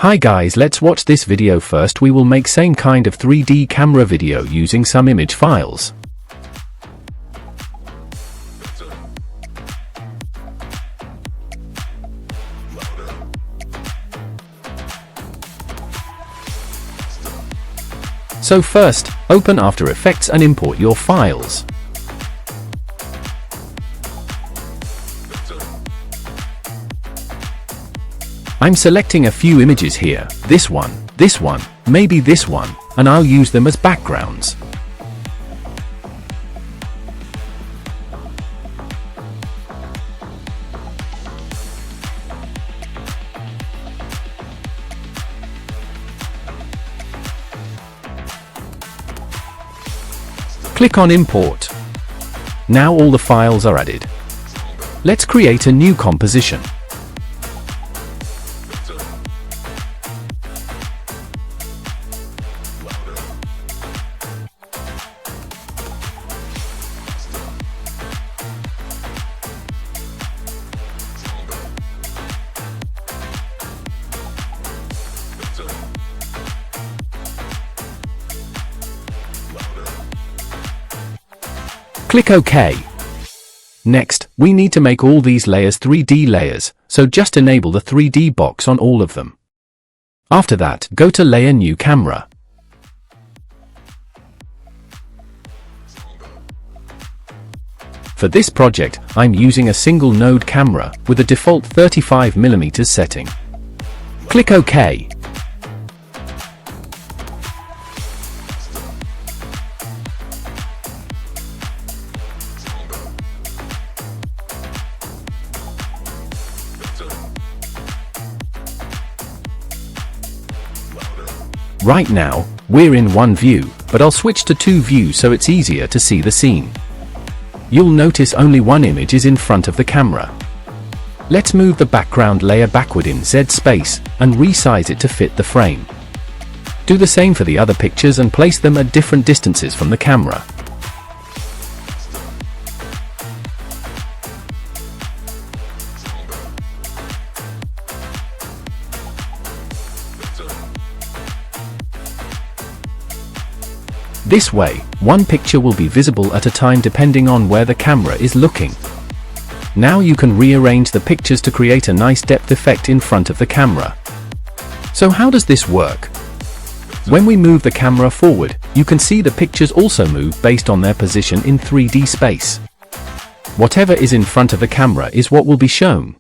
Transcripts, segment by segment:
Hi guys, let's watch this video. First we will make same kind of 3D camera video using some image files. So first, open After Effects and import your files. I'm selecting a few images here, this one, maybe this one, and I'll use them as backgrounds. Click on Import. Now all the files are added. Let's create a new composition. Click OK. Next, we need to make all these layers 3D layers, so just enable the 3D box on all of them. After that, go to Layer New Camera. For this project, I'm using a single node camera with a default 35mm setting. Click OK. Right now, we're in one view, but I'll switch to two views so it's easier to see the scene. You'll notice only one image is in front of the camera. Let's move the background layer backward in Z space and resize it to fit the frame. Do the same for the other pictures and place them at different distances from the camera. This way, one picture will be visible at a time depending on where the camera is looking. Now you can rearrange the pictures to create a nice depth effect in front of the camera. So how does this work? When we move the camera forward, you can see the pictures also move based on their position in 3D space. Whatever is in front of the camera is what will be shown.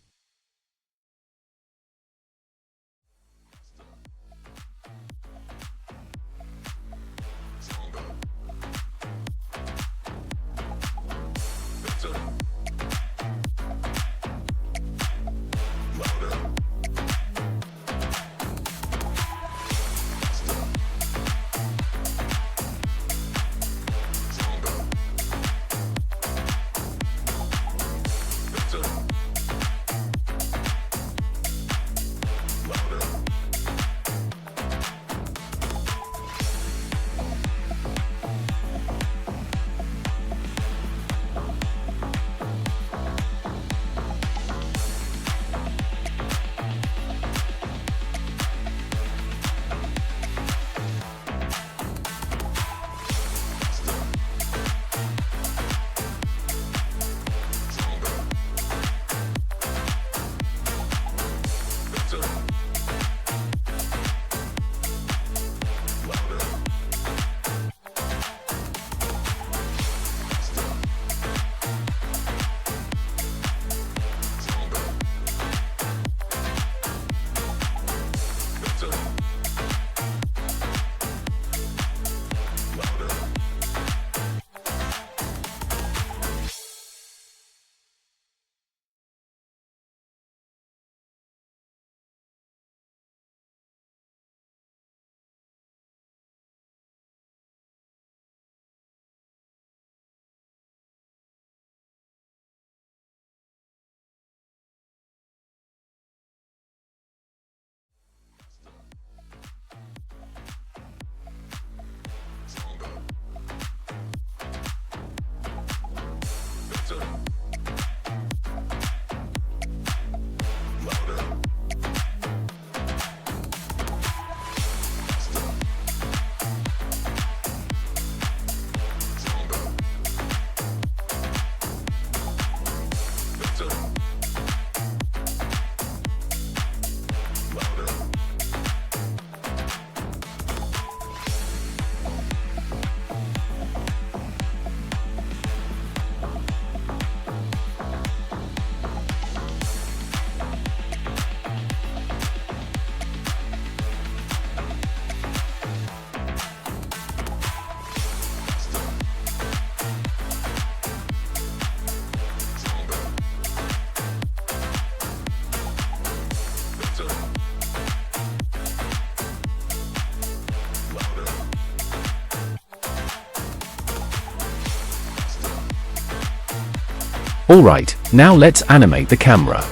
Alright, now let's animate the camera.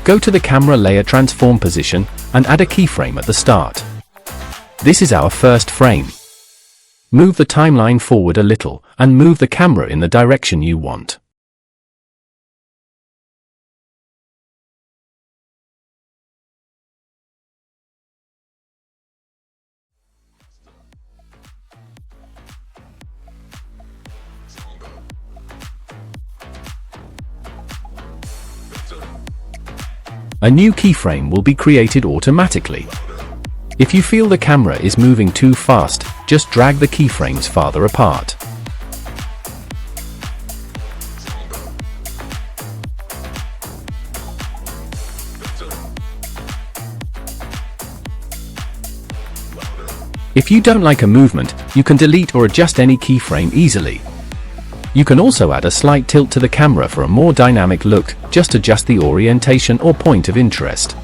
Go to the camera layer transform position, and add a keyframe at the start. This is our first frame. Move the timeline forward a little, and move the camera in the direction you want. A new keyframe will be created automatically. If you feel the camera is moving too fast, just drag the keyframes farther apart. If you don't like a movement, you can delete or adjust any keyframe easily. You can also add a slight tilt to the camera for a more dynamic look, just adjust the orientation or point of interest.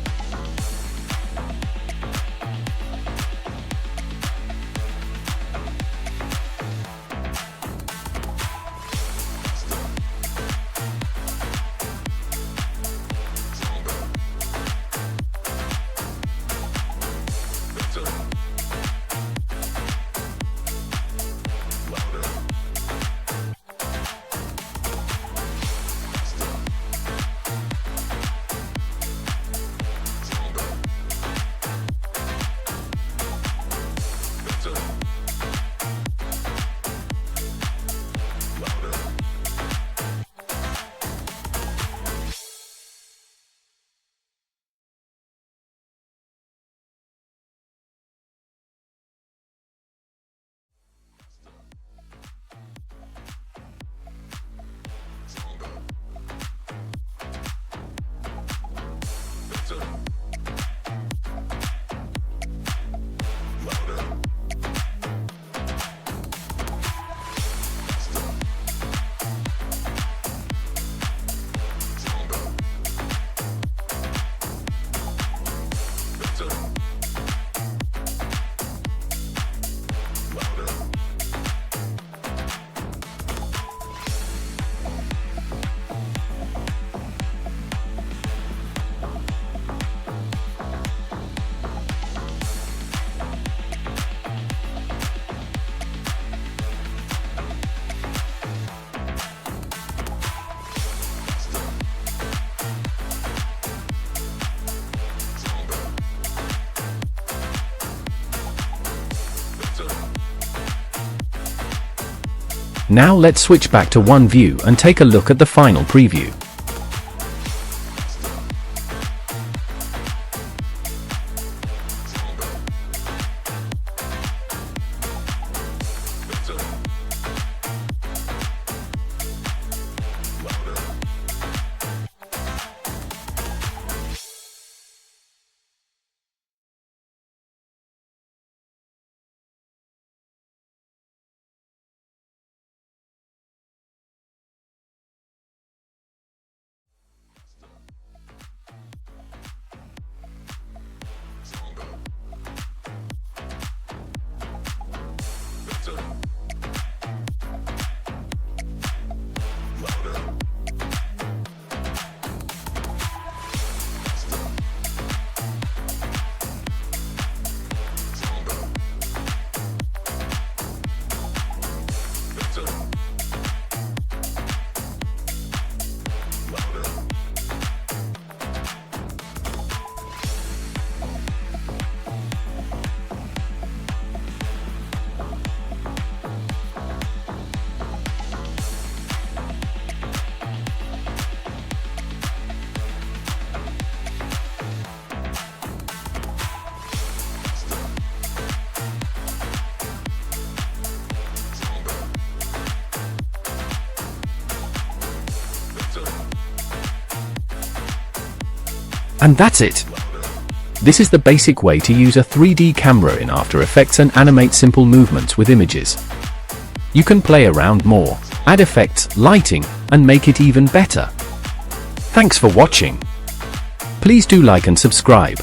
Now let's switch back to one view and take a look at the final preview. And that's it! This is the basic way to use a 3D camera in After Effects and animate simple movements with images. You can play around more, add effects, lighting, and make it even better. Thanks for watching. Please do like and subscribe.